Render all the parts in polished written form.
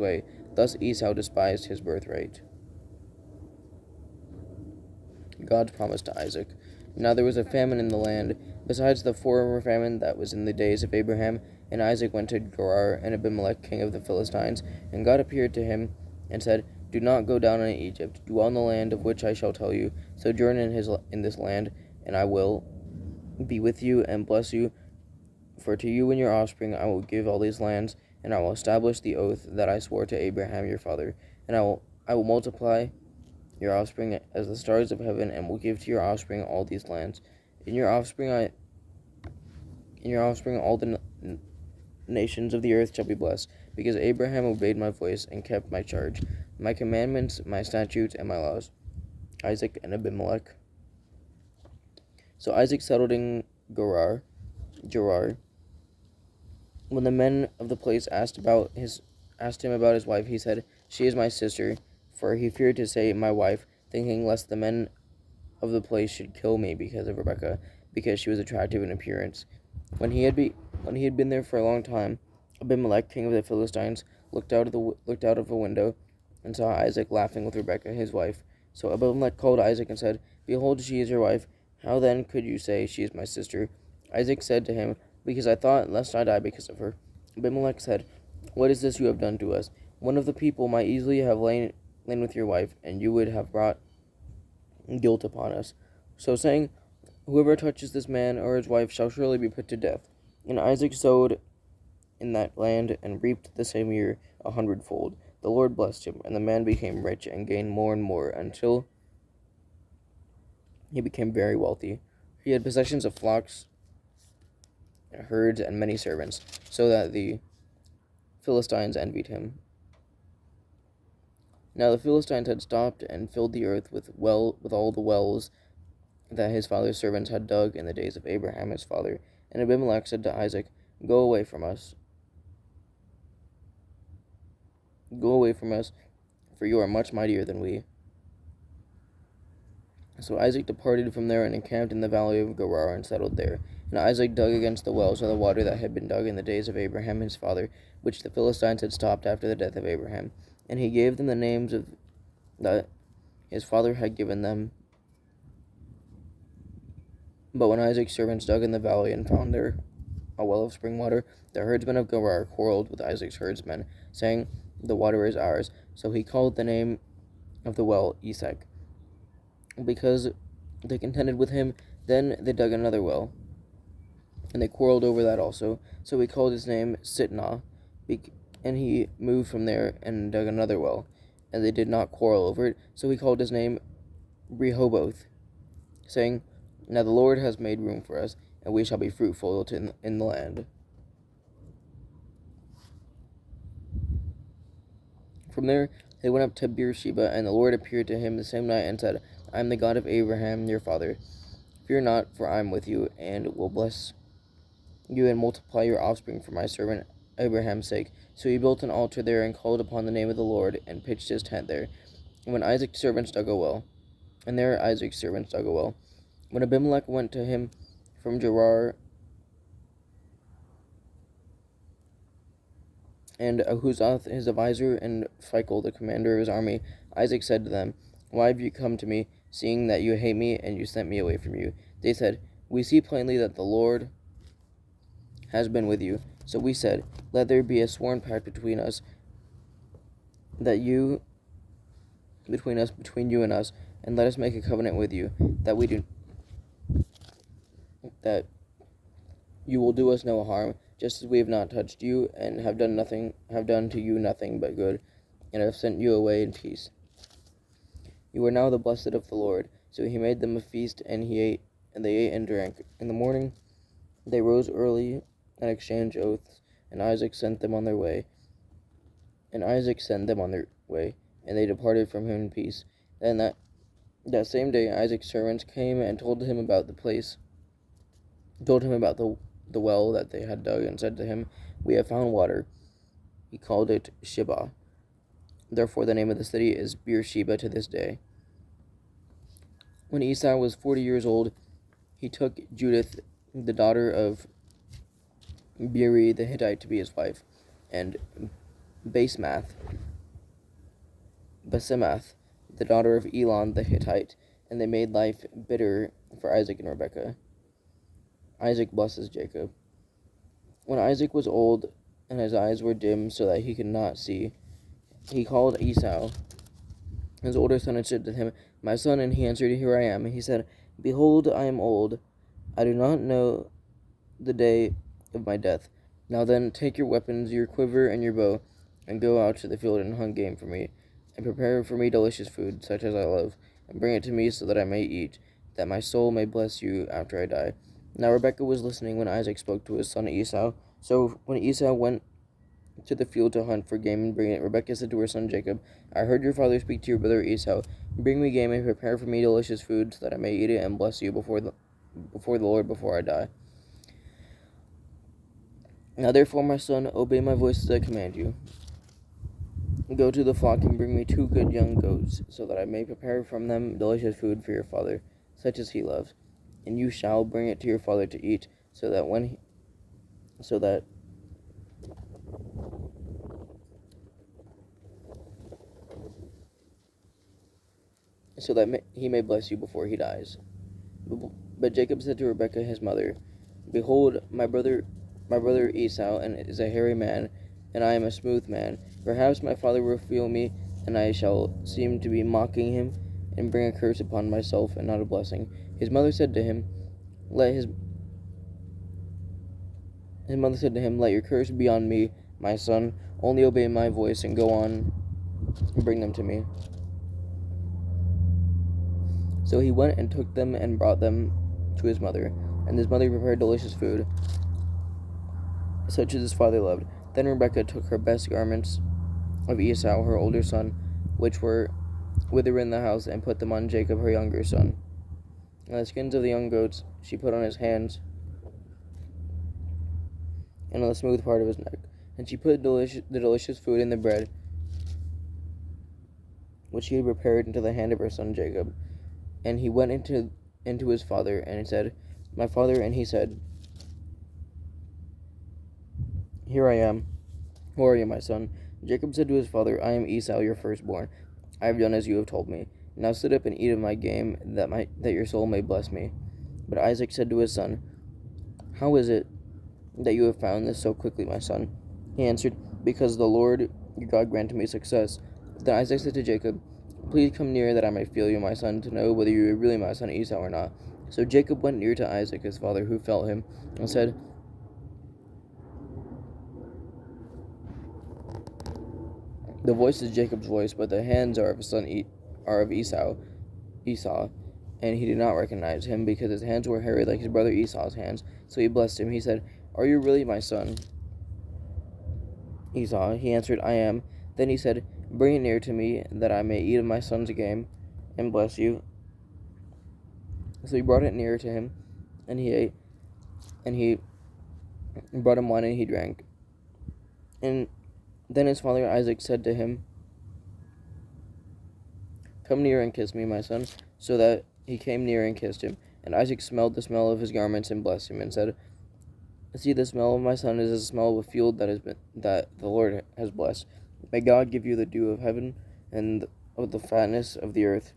way. Thus Esau despised his birthright. God's promise to Isaac. Now there was a famine in the land, besides the former famine that was in the days of Abraham, and Isaac went to Gerar, and Abimelech king of the Philistines, and God appeared to him, and said, Do not go down into Egypt, dwell in the land of which I shall tell you, sojourn in this land, and I will be with you and bless you, for to you and your offspring I will give all these lands, and I will establish the oath that I swore to Abraham your father, and I will multiply your offspring as the stars of heaven, and will give to your offspring all these lands. In your offspring all the nations of the earth shall be blessed, because Abraham obeyed my voice and kept my charge, my commandments, my statutes, and my laws. Isaac and Abimelech. So Isaac settled in Gerar. When the men of the place asked him about his wife, he said, She is my sister, for he feared to say my wife, thinking lest the men of the place should kill me because of Rebekah, because she was attractive in appearance. When he had been there for a long time, Abimelech, king of the Philistines, looked out of a window and saw Isaac laughing with Rebekah, his wife. So Abimelech called Isaac and said, Behold, she is your wife. How then could you say, She is my sister? Isaac said to him, Because I thought, lest I die because of her. Abimelech said, What is this you have done to us? One of the people might easily have lain with your wife, and you would have brought guilt upon us. So saying, Whoever touches this man or his wife shall surely be put to death. And Isaac sowed in that land and reaped the same year 100-fold. The Lord blessed him, and the man became rich and gained more and more until he became very wealthy. He had possessions of flocks, herds, and many servants, so that the Philistines envied him. Now the Philistines had stopped and filled the earth with all the wells that his father's servants had dug in the days of Abraham his father. And Abimelech said to Isaac, Go away from us, for you are much mightier than we. So Isaac departed from there and encamped in the valley of Gerar and settled there. And Isaac dug against the wells of the water that had been dug in the days of Abraham his father, which the Philistines had stopped after the death of Abraham. And he gave them the names that his father had given them. But when Isaac's servants dug in the valley and found there a well of spring water, the herdsmen of Gerar quarreled with Isaac's herdsmen, saying, The water is ours. So he called the name of the well Esek. Because they contended with him, then they dug another well, and they quarreled over that also. So he called his name Sitnah, and he moved from there and dug another well, and they did not quarrel over it. So he called his name Rehoboth, saying, Now the Lord has made room for us, and we shall be fruitful in the land. From there they went up to Beersheba, and the Lord appeared to him the same night and said, I am the God of Abraham your father. Fear not, for I am with you, and will bless you and multiply your offspring for my servant Abraham's sake. So he built an altar there and called upon the name of the Lord, and pitched his tent there. And when Isaac's servants dug a well, when Abimelech went to him from Gerar, and Ahuzath his advisor, and Phicol the commander of his army, Isaac said to them, Why have you come to me, seeing that you hate me, and you sent me away from you? They said, We see plainly that the Lord has been with you. So we said, Let there be a sworn pact between us, between you and us, and let us make a covenant with you, that you will do us no harm, just as we have not touched you, and have done to you nothing but good, and have sent you away in peace. You are now the blessed of the Lord. So he made them a feast, and they ate and drank. In the morning they rose early and exchanged oaths, and Isaac sent them on their way. And they departed from him in peace. Then that same day Isaac's servants came and told him about the well that they had dug, and said to him, We have found water. He called it Shibah. Therefore the name of the city is Beersheba to this day. When Esau was 40 years old, he took Judith, the daughter of Beeri the Hittite, to be his wife, and Basemath, Basemath, the daughter of Elon the Hittite, and they made life bitter for Isaac and Rebekah. Isaac blesses Jacob. When Isaac was old and his eyes were dim so that he could not see, he called Esau, his older son, and said to him, "My son," and he answered, "Here I am." And he said, "Behold, I am old. I do not know the day of my death. Now then, take your weapons, your quiver, and your bow, and go out to the field and hunt game for me, and prepare for me delicious food, such as I love, and bring it to me so that I may eat, that my soul may bless you after I die." Now Rebekah was listening when Isaac spoke to his son Esau. So when Esau went to the field to hunt for game and bring it, Rebekah said to her son Jacob, "I heard your father speak to your brother Esau. Bring me game and prepare for me delicious food, so that I may eat it and bless you before the Lord before I die. Now therefore, my son, obey my voice as I command you. Go to the flock and bring me 2 good young goats, so that I may prepare from them delicious food for your father, such as he loves. And you shall bring it to your father to eat, so that he may bless you before he dies." But Jacob said to Rebekah his mother, "Behold, my brother Esau is a hairy man, and I am a smooth man. Perhaps my father will feel me, and I shall seem to be mocking him, and bring a curse upon myself, and not a blessing." His mother said to him, "Let your curse be on me, my son. Only obey my voice, and go on and bring them to me." So he went and took them and brought them to his mother, and his mother prepared delicious food, such as his father loved. Then Rebekah took her best garments of Esau, her older son, which were with her in the house, and put them on Jacob, her younger son. And the skins of the young goats she put on his hands and on the smooth part of his neck. And she put the delicious food in the bread, which she had prepared, into the hand of her son Jacob. And he went into his father, and he said, "My father," and he said, "Here I am. Who are you, my son?" Jacob said to his father, "I am Esau, your firstborn. I have done as you have told me. Now sit up and eat of my game, that your soul may bless me." But Isaac said to his son, "How is it that you have found this so quickly, my son?" He answered, "Because the Lord your God granted me success." Then Isaac said to Jacob, "Please come near, that I may feel you, my son, to know whether you are really my son Esau or not." So Jacob went near to Isaac his father, who felt him, and said, "The voice is Jacob's voice, but the hands are of Esau, and he did not recognize him, because his hands were hairy like his brother Esau's hands. So he blessed him. He said, 'Are you really my son Esau?' He answered, 'I am.' Then he said, 'Bring it near to me, that I may eat of my son's game, and bless you.' So he brought it near to him, and he ate, and he brought him wine, and he drank. And then his father Isaac said to him, 'Come near and kiss me, my son.' So that he came near and kissed him. And Isaac smelled the smell of his garments and blessed him, and said, 'See, the smell of my son is the smell of a field that the Lord has blessed. May God give you the dew of heaven, and of the fatness of the earth,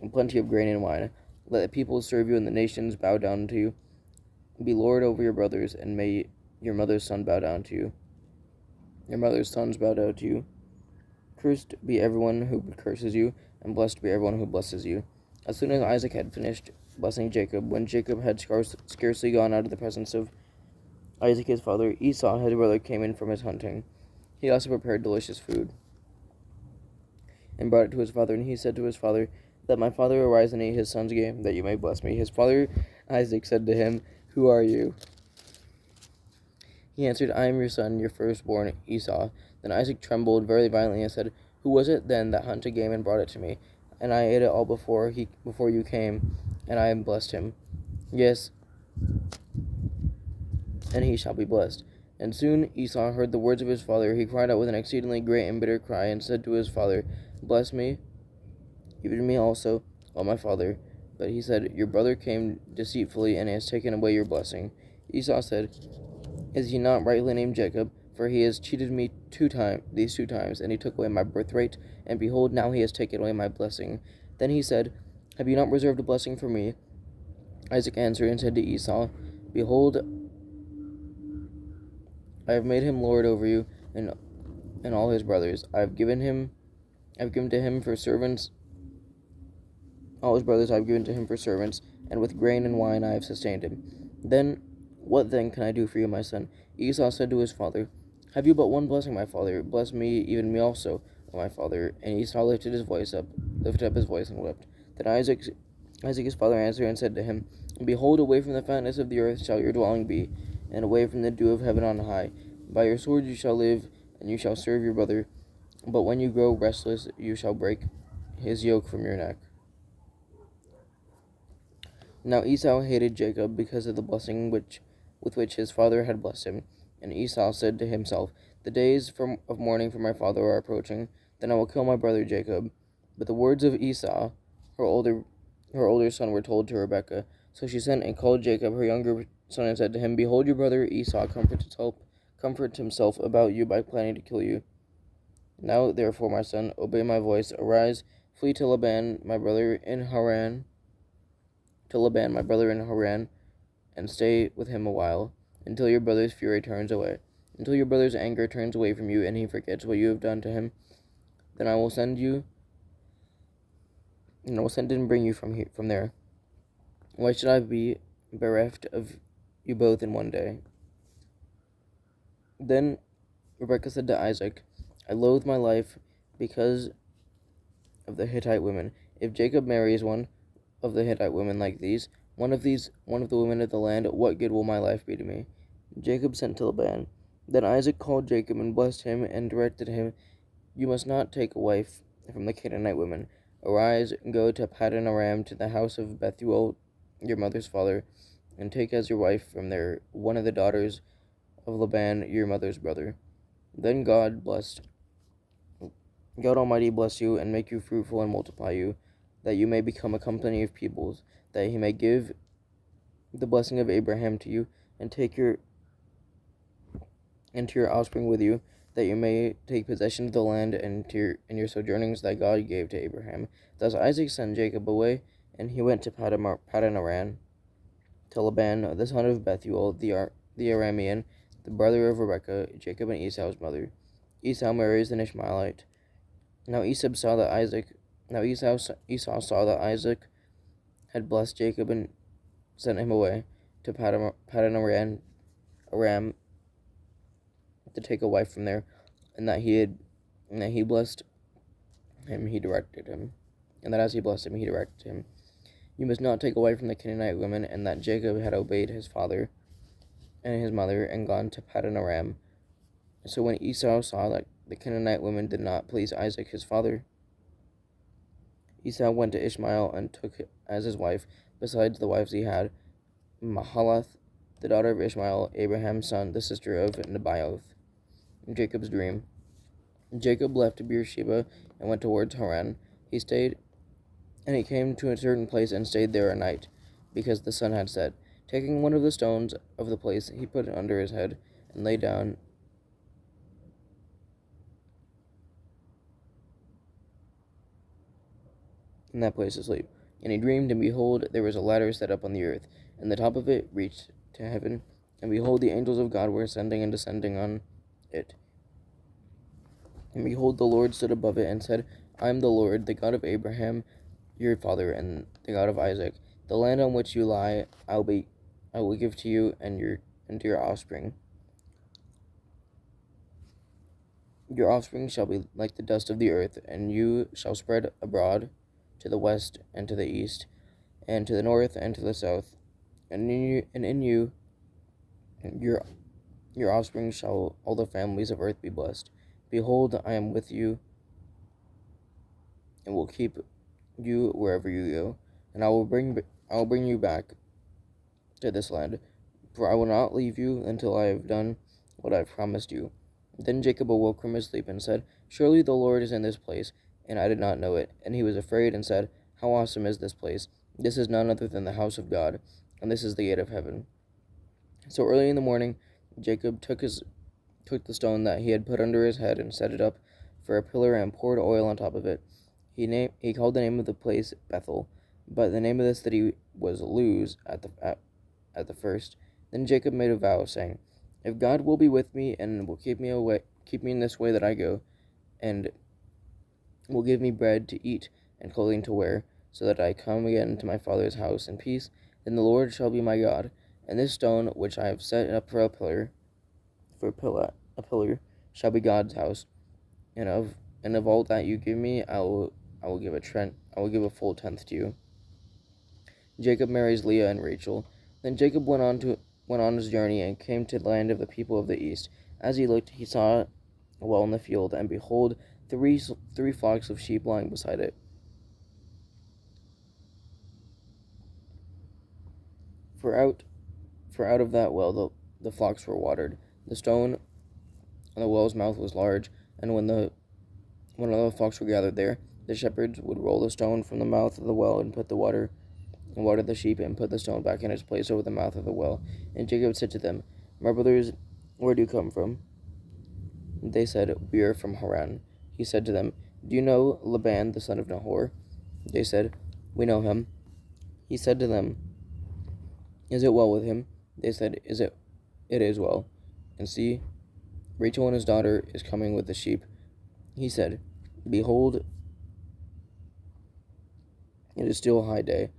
and plenty of grain and wine. Let the people serve you, and the nations bow down to you. Be Lord over your brothers, and may your mother's sons bow down to you. Cursed be everyone who curses you, and blessed be everyone who blesses you.' As soon as Isaac had finished blessing Jacob, when Jacob had scarcely gone out of the presence of Isaac his father, Esau his brother came in from his hunting. He also prepared delicious food, and brought it to his father. And he said to his father, 'Let my father arise and eat his son's game, that you may bless me.' His father Isaac said to him, 'Who are you?' He answered, 'I am your son, your firstborn, Esau.' Then Isaac trembled very violently and said, 'Who was it then that hunted game and brought it to me? And I ate it all before you came, and I blessed him. Yes, and he shall be blessed.' And soon Esau heard the words of his father. He cried out with an exceedingly great and bitter cry, and said to his father, 'Bless me, even me also, O my father.' But he said, 'Your brother came deceitfully, and has taken away your blessing.' Esau said, 'Is he not rightly named Jacob? For he has cheated me these 2 times, and he took away my birthright, and behold, now he has taken away my blessing. Then he said, Have you not reserved a blessing for me? Isaac answered and said to Esau, Behold, I have made him lord over you and all his brothers. I have given to him for servants. All his brothers I have given to him for servants, and with grain and wine I have sustained him. What then can I do for you, my son? Esau said to his father, Have you but one blessing, my father? Bless me, even me also, O my father. And Esau lifted up his voice and wept. Then Isaac his father answered and said to him, Behold, away from the fatness of the earth shall your dwelling be, and away from the dew of heaven on high. By your sword you shall live, and you shall serve your brother. But when you grow restless, you shall break his yoke from your neck. Now Esau hated Jacob because of the blessing with which his father had blessed him. And Esau said to himself, The days of mourning for my father are approaching. Then I will kill my brother Jacob. But the words of Esau, her older son, were told to Rebekah. So she sent and called Jacob, her younger son, and said to him, Behold, your brother Esau comforts himself about you by planning to kill you. Now, therefore, my son, obey my voice. Arise, flee to Laban, my brother in Haran, and stay with him a while, until your brother's fury turns away, until your brother's anger turns away from you, and he forgets what you have done to him. Then I will send and bring you from there. Why should I be bereft of you both in one day? Then Rebekah said to Isaac, I loathe my life because of the Hittite women. If Jacob marries one of the Hittite women like these, one of the women of the land, what good will my life be to me? Jacob sent to Laban. Then Isaac called Jacob and blessed him and directed him, You must not take a wife from the Canaanite women. Arise, go to Paddan Aram, to the house of Bethuel, your mother's father, and take as your wife from there one of the daughters of Laban, your mother's brother. Then God Almighty bless you and make you fruitful and multiply you, that you may become a company of peoples, that he may give the blessing of Abraham to you, and to your offspring with you, that you may take possession of the land and in your sojournings that God gave to Abraham. Thus Isaac sent Jacob away, and he went to Paddan Aram, to Laban, the son of Bethuel, the Aramean, the brother of Rebekah, Jacob and Esau's mother. Esau marries an Ishmaelite. Now Esau saw that Isaac had blessed Jacob and sent him away to Paddan Aram to take a wife from there, and that he blessed him, he directed him, and that as he blessed him, he directed him, You must not take a wife from the Canaanite women, and that Jacob had obeyed his father and his mother and gone to Paddan Aram. So when Esau saw that the Canaanite women did not please Isaac his father, Esau went to Ishmael and took as his wife, besides the wives he had, Mahalath, the daughter of Ishmael, Abraham's son, the sister of Nebaioth. Jacob's dream. Jacob left Beersheba and went towards Haran. He came to a certain place and stayed there a night, because the sun had set. Taking one of the stones of the place, he put it under his head and lay down. In that place to sleep. And he dreamed, and behold, there was a ladder set up on the earth, and the top of it reached to heaven. And behold, the angels of God were ascending and descending on it. And behold, the Lord stood above it and said, I am the Lord, the God of Abraham, your father, and the God of Isaac. The land on which you lie, I will give to you and to your offspring. Your offspring shall be like the dust of the earth, and you shall spread abroad to the west and to the east, and to the north and to the south. And in you your offspring shall all the families of earth be blessed. Behold, I am with you, and will keep you wherever you go, and I will bring you back to this land, for I will not leave you until I have done what I have promised you. Then Jacob awoke from his sleep and said, Surely the Lord is in this place, and I did not know it. And he was afraid and said, How awesome is this place! This is none other than the house of God, and this is the gate of heaven. So early in the morning, Jacob took his took the stone that he had put under his head and set it up for a pillar and poured oil on top of it. He called the name of the place Bethel, but the name of the city was Luz at the first. Then Jacob made a vow, saying, "If God will be with me and will keep me in this way that I go, and will give me bread to eat and clothing to wear, so that I come again to my father's house in peace, then the Lord shall be my God, and this stone which I have set up for a pillar, shall be God's house, and of all that you give me, I will give a full tenth to you." Jacob marries Leah and Rachel. Then Jacob went on his journey and came to the land of the people of the east. As he looked, he saw a well in the field, and behold, three flocks of sheep lying beside it. For out of that well the flocks were watered. The stone on the well's mouth was large, and when all the flocks were gathered there, the shepherds would roll the stone from the mouth of the well and water the sheep and put the stone back in its place over the mouth of the well. And Jacob said to them, "My brothers, where do you come from?" They said, "We are from Haran." He said to them, "Do you know Laban the son of Nahor?" They said, "We know him." He said to them, "Is it well with him?" They said, It is well. And see, Rachel and his daughter is coming with the sheep." He said, "Behold, it is still high day.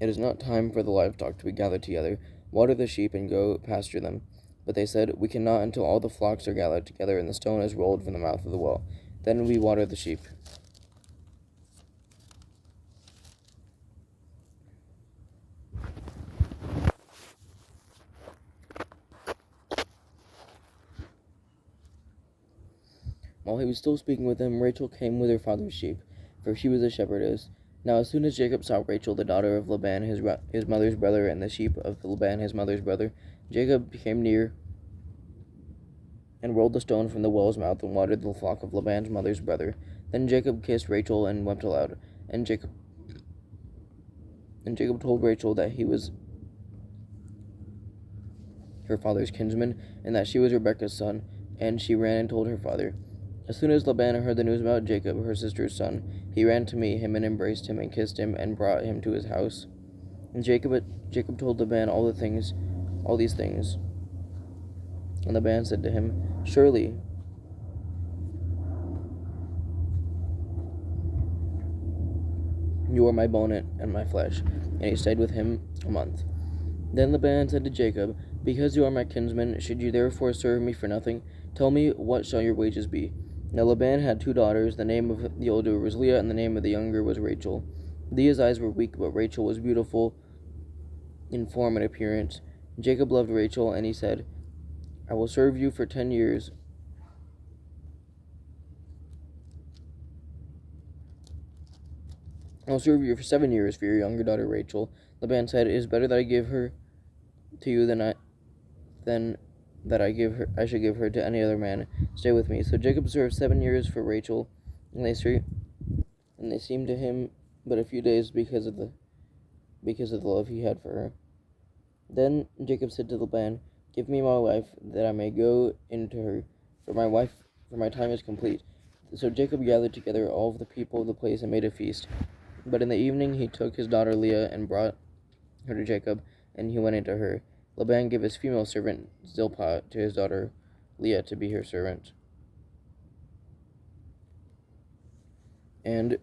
It is not time for the livestock to be gathered together. Water the sheep and go pasture them." But they said, "We cannot until all the flocks are gathered together and the stone is rolled from the mouth of the well. Then we water the sheep." While he was still speaking with them, Rachel came with her father's sheep, for she was a shepherdess. Now as soon as Jacob saw Rachel, the daughter of Laban his mother's brother, and the sheep of Laban his mother's brother, Jacob came near and rolled the stone from the well's mouth and watered the flock of Laban's mother's brother. Then Jacob kissed Rachel and wept aloud. And Jacob told Rachel that he was her father's kinsman, and that she was Rebekah's son, and she ran and told her father. As soon as Laban heard the news about Jacob, her sister's son, he ran to meet him and embraced him and kissed him and brought him to his house. And Jacob told Laban all these things. And Laban said to him, "Surely you are my bone and my flesh." And he stayed with him a month. Then Laban said to Jacob, "Because you are my kinsman, should you therefore serve me for nothing? Tell me, what shall your wages be?" Now Laban had 2 daughters. The name of the older was Leah, and the name of the younger was Rachel. Leah's eyes were weak, but Rachel was beautiful in form and appearance. Jacob loved Rachel, and he said, "I will serve you for 10 years. I will serve you for 7 years for your younger daughter Rachel." Laban said, "It is better that I give her to you than that I should give her to any other man. Stay with me." So Jacob served 7 years for Rachel, and they seemed to him but a few days because of the love he had for her. Then Jacob said to Laban, "Give me my wife, that I may go into her, for my time is complete." So Jacob gathered together all of the people of the place and made a feast. But in the evening he took his daughter Leah and brought her to Jacob, and he went into her. Laban gave his female servant Zilpah to his daughter Leah to be her servant. And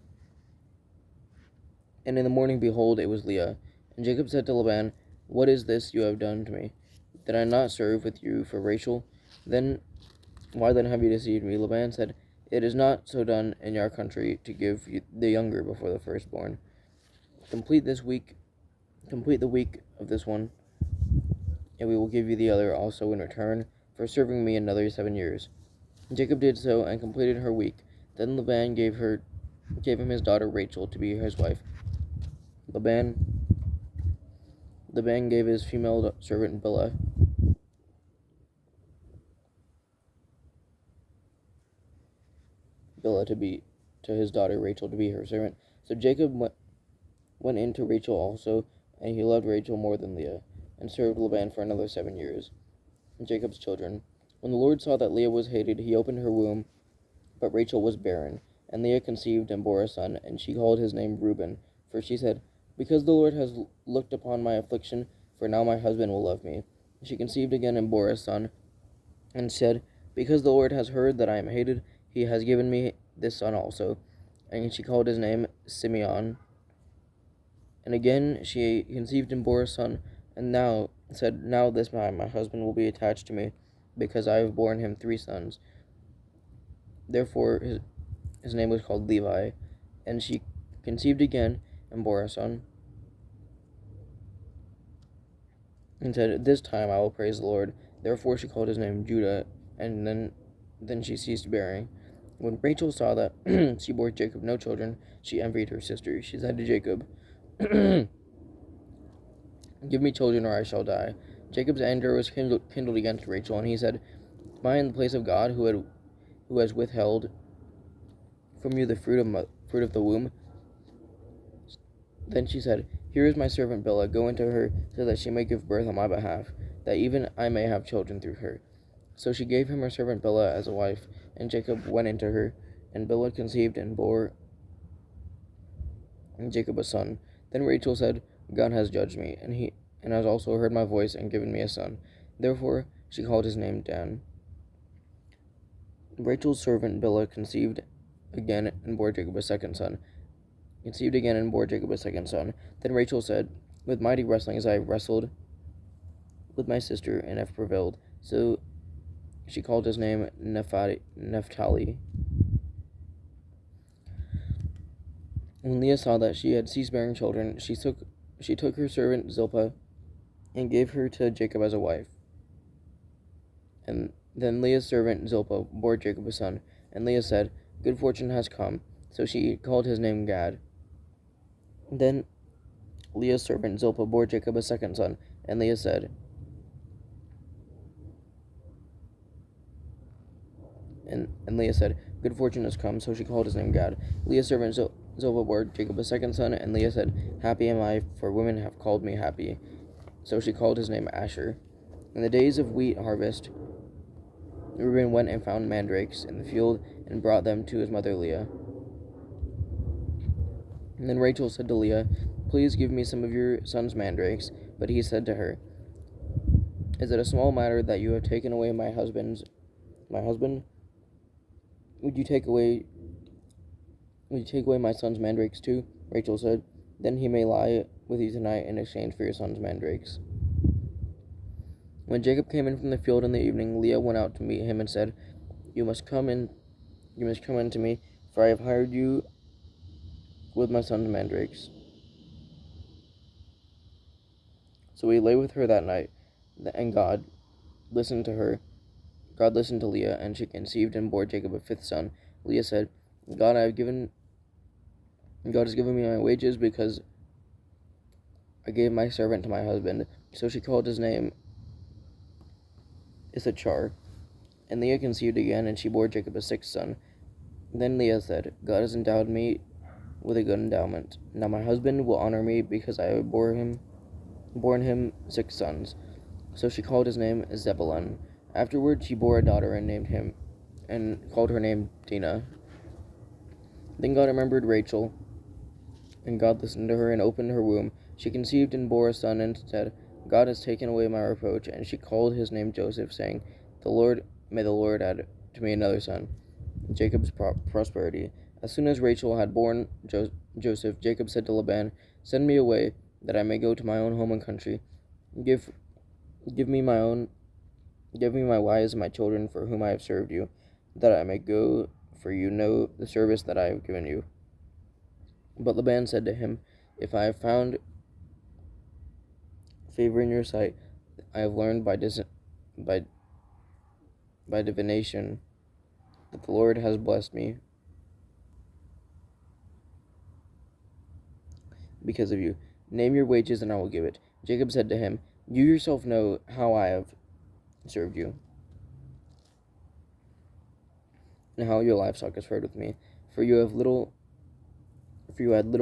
in the morning, behold, it was Leah. And Jacob said to Laban, "What is this you have done to me? Did I not serve with you for Rachel? Why then have you deceived me?" Laban said, "It is not so done in your country to give the younger before the firstborn. Complete the week of this one, and we will give you the other also in return for serving me another 7 years." Jacob did so and completed her week. Then Laban gave him his daughter Rachel to be his wife. Laban gave his female servant Bilhah to his daughter Rachel to be her servant. So Jacob went in to Rachel also, and he loved Rachel more than Leah, and served Laban for another 7 years. Jacob's children. When the Lord saw that Leah was hated, he opened her womb, but Rachel was barren. And Leah conceived and bore a son, and she called his name Reuben, for she said, "Because the Lord has looked upon my affliction, for now my husband will love me." She conceived again and bore a son, and said, "Because the Lord has heard that I am hated, he has given me this son also." And she called his name Simeon. And again she conceived and bore a son, and now said, "Now this time my husband will be attached to me, because I have borne him 3 sons." Therefore his name was called Levi. And she conceived again and bore a son, and said, "This time I will praise the Lord." Therefore she called his name Judah, and then she ceased bearing. When Rachel saw that she bore Jacob no children, she envied her sister. She said to Jacob, "Give me children, or I shall die." Jacob's anger was kindled against Rachel, and he said, "Am I in the place of God, who has withheld from you the fruit of the womb?" Then she said, "Here is my servant Bilhah. Go into her, so that she may give birth on my behalf, that even I may have children through her." So she gave him her servant Bilhah as a wife, and Jacob went into her, and Bilhah conceived and bore Jacob a son. Then Rachel said, "God has judged me, and has also heard my voice and given me a son." Therefore she called his name Dan. Rachel's servant Bilhah conceived again and bore Jacob a second son. Conceived again and bore Jacob a second son. Then Rachel said, "With mighty wrestlings I have wrestled with my sister and have prevailed." So she called his name Naphtali. When Leah saw that she had ceased bearing children, she took her servant Zilpah and gave her to Jacob as a wife. And then Leah's servant Zilpah bore Jacob a son, and Leah said, "Good fortune has come." So she called his name Gad. Then Leah's servant Zilpah bore Jacob a second son, and Leah said, "Good fortune has come." So she called his name Gad. Leah's servant Zilpah bore Jacob a second son, and Leah said, "Happy am I, for women have called me happy." So she called his name Asher. In the days of wheat harvest, Reuben went and found mandrakes in the field and brought them to his mother Leah. And then Rachel said to Leah, "Please give me some of your son's mandrakes." But he said to her, "Is it a small matter that you have taken away my husband? Would you take away my son's mandrakes too?" Rachel said, "Then he may lie with you tonight in exchange for your son's mandrakes." When Jacob came in from the field in the evening, Leah went out to meet him and said, You must come in to me, for I have hired you with my son's mandrakes." So he lay with her that night, and God listened to her. God listened to Leah, and she conceived and bore Jacob a fifth son. Leah said, God has given me my wages, because I gave my servant to my husband." So she called his name Issachar. And Leah conceived again, and she bore Jacob a sixth son. Then Leah said, "God has endowed me with a good endowment. Now my husband will honor me, because I have borne him 6 sons." So she called his name Zebulun. Afterward she bore a daughter, and called her name Dinah. Then God remembered Rachel, and God listened to her and opened her womb. She conceived and bore a son, and said, "God has taken away my reproach." And she called his name Joseph, saying, May the Lord add to me another son." Jacob's prosperity. As soon as Rachel had borne Joseph, Jacob said to Laban, "Send me away, that I may go to my own home and country. Give me my wives and my children, for whom I have served you, that I may go, for you know the service that I have given you." But Laban said to him, "If I have found favor in your sight, I have learned by divination that the Lord has blessed me because of you. Name your wages, and I will give it." Jacob said to him, "You yourself know how I have served you, and how your livestock has fared with me. For you had little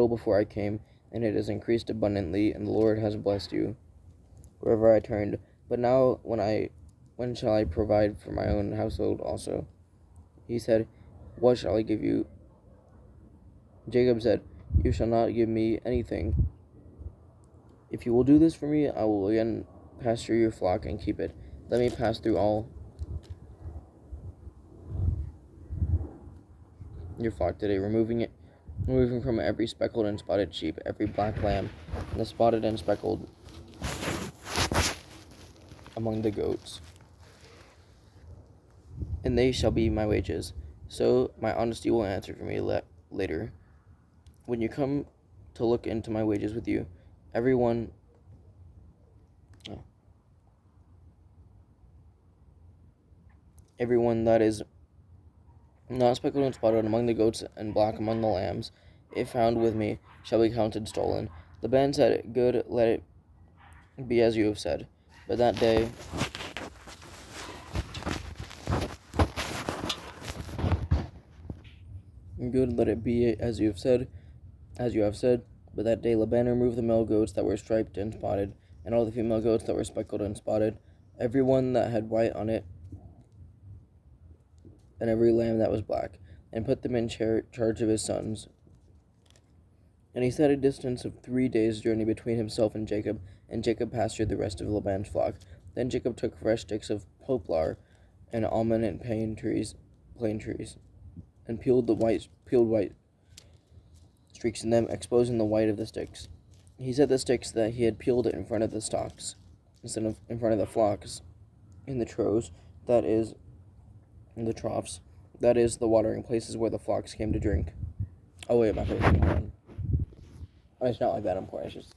before I came, and it has increased abundantly, and the Lord has blessed you wherever I turned. But now when I when shall I provide for my own household also? He said, what shall I give you? Jacob said, you shall not give me anything. If you will do this for me, I will again pasture your flock and keep it. Let me pass through all your flock today, removing from every speckled and spotted sheep, every black lamb, and the spotted and speckled among the goats. And they shall be my wages. So my honesty will answer for me later. When you come to look into my wages with you, everyone that is not speckled and spotted among the goats and black among the lambs, if found with me, shall be counted stolen. Laban said, good, let it be as you have said. But that day Good, let it be as you have said. But that day Laban removed the male goats that were striped and spotted, and all the female goats that were speckled and spotted, every one that had white on it, and every lamb that was black, and put them in charge of his sons. And he set a distance of 3 days' journey between himself and Jacob pastured the rest of Laban's flock. Then Jacob took fresh sticks of poplar and almond and plane trees, and peeled white streaks in them, exposing the white of the sticks. He set the sticks that he had peeled in front of the stalks, instead of in front of the flocks, in the troughs, that is, in the troughs, that is, the watering places where the flocks came to drink. Oh wait, my face is on. It's not like that important. It's just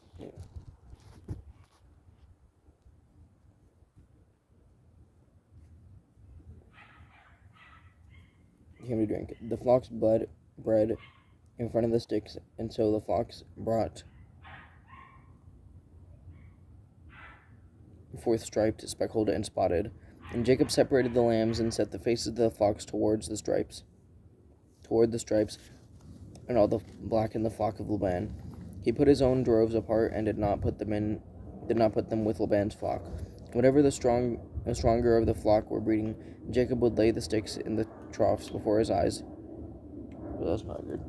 came to drink. The flocks bread in front of the sticks, and so the flocks brought forth striped, speckled, and spotted. And Jacob separated the lambs and set the faces of the flocks toward the stripes, and all the black in the flock of Laban. He put his own droves apart and did not put them with Laban's flock. Whenever the stronger of the flock were breeding, Jacob would lay the sticks in the troughs before his eyes. Well, that's not good.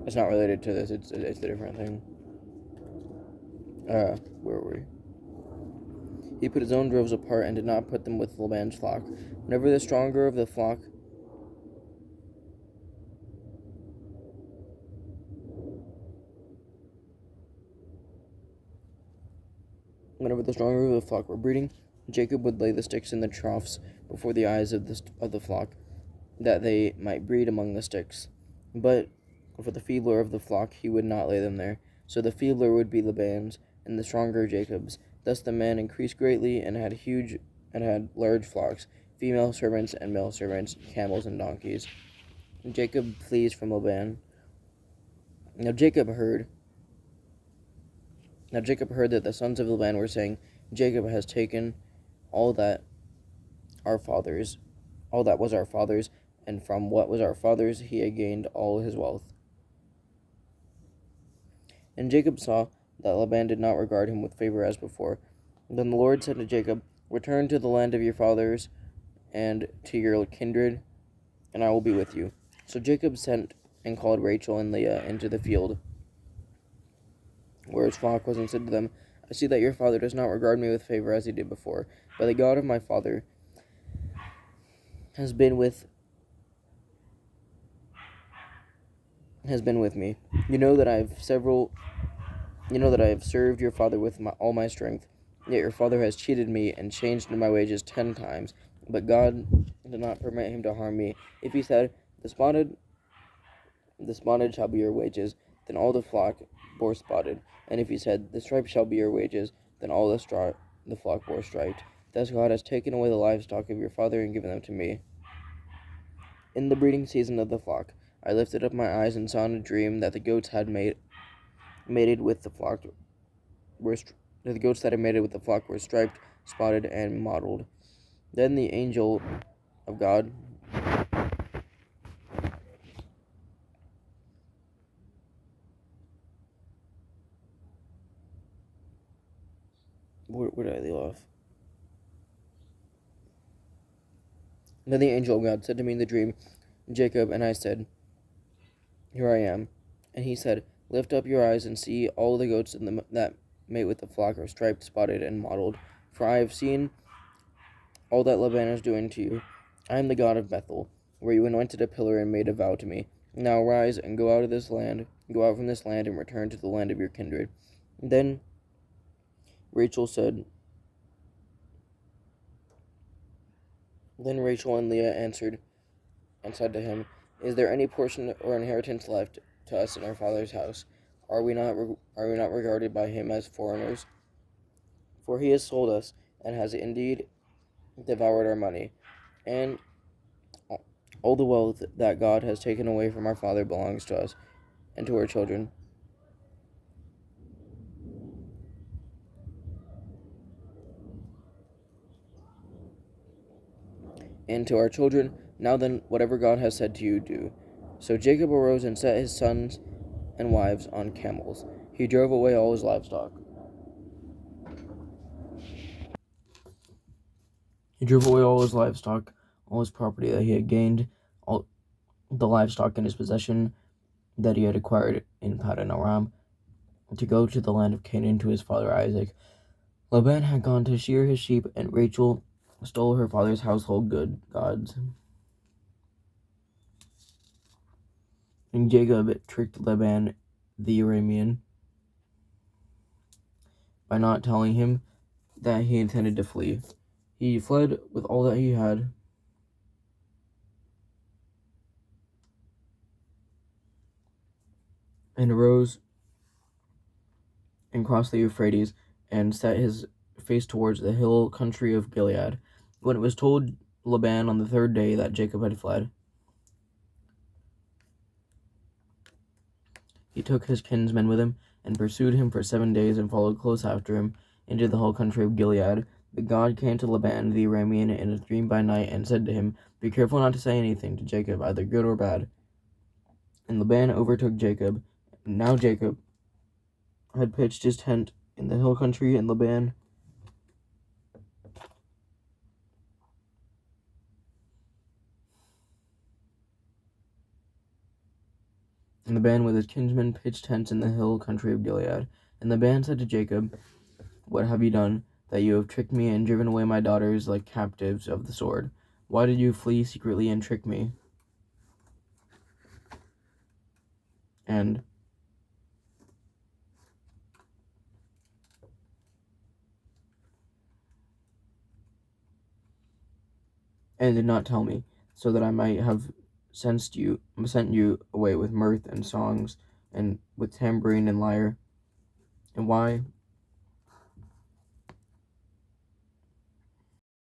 It's not related to this. It's a different thing. Where were we? He put his own droves apart and did not put them with Laban's flock. Whenever the stronger of the flock were breeding, Jacob would lay the sticks in the troughs before the eyes of the flock, that they might breed among the sticks. But for the feebler of the flock, he would not lay them there. So the feebler would be Laban's, and the stronger Jacob's. Thus the man increased greatly, and had large flocks, female servants and male servants, camels and donkeys. Jacob flees from Laban. Now Jacob heard that the sons of Laban were saying, Jacob has taken all that was our father's, and from what was our father's he had gained all his wealth. And Jacob saw that Laban did not regard him with favor as before. Then the Lord said to Jacob, return to the land of your fathers and to your kindred, and I will be with you. So Jacob sent and called Rachel and Leah into the field where his flock was, and said to them, I see that your father does not regard me with favor as he did before, but the God of my father has been with me. You know that I have served your father with all my strength. Yet your father has cheated me and changed my wages 10 times. But God did not permit him to harm me. If he said, the spotted shall be your wages, then all the flock bore spotted. And if he said, the striped shall be your wages, then all the flock bore striped. Thus God has taken away the livestock of your father and given them to me. In the breeding season of the flock, I lifted up my eyes and saw in a dream that the goats had mated with the flock were striped, spotted, and mottled. Then the angel of God where did I leave off? Then the angel of God said to me in the dream, Jacob, and I said, Here I am. And he said, Lift up your eyes and see all the goats that mate with the flock are striped, spotted, and mottled. For I have seen all that Laban is doing to you. I am the God of Bethel, where you anointed a pillar and made a vow to me. Now arise and go out from this land and return to the land of your kindred. Then Rachel said, Then Rachel and Leah answered and said to him, Is there any portion or inheritance left to us in our father's house? Are we not regarded by him as foreigners? For he has sold us and has indeed devoured our money, and all the wealth that God has taken away from our father belongs to us and to our children. And to our children, now then, whatever God has said to you, do. So Jacob arose and set his sons and wives on camels. He drove away all his livestock. All his property that he had gained, all the livestock in his possession that he had acquired in Paddan Aram, to go to the land of Canaan to his father Isaac. Laban had gone to shear his sheep, and Rachel stole her father's household goods. And Jacob tricked Laban the Aramean by not telling him that he intended to flee. He fled with all that he had, and arose and crossed the Euphrates, and set his face towards the hill country of Gilead. When it was told Laban on the third day that Jacob had fled, he took his kinsmen with him, and pursued him for 7 days, and followed close after him into the whole country of Gilead. But God came to Laban the Aramean in a dream by night, and said to him, Be careful not to say anything to Jacob, either good or bad. And Laban overtook Jacob. Now Jacob had pitched his tent in the hill country, and Laban with his kinsmen pitched tents in the hill country of Gilead. And Laban said to Jacob, What have you done, that you have tricked me and driven away my daughters like captives of the sword? Why did you flee secretly and trick me? And did not tell me, so that I might have sent you away with mirth and songs, and with tambourine and lyre? And why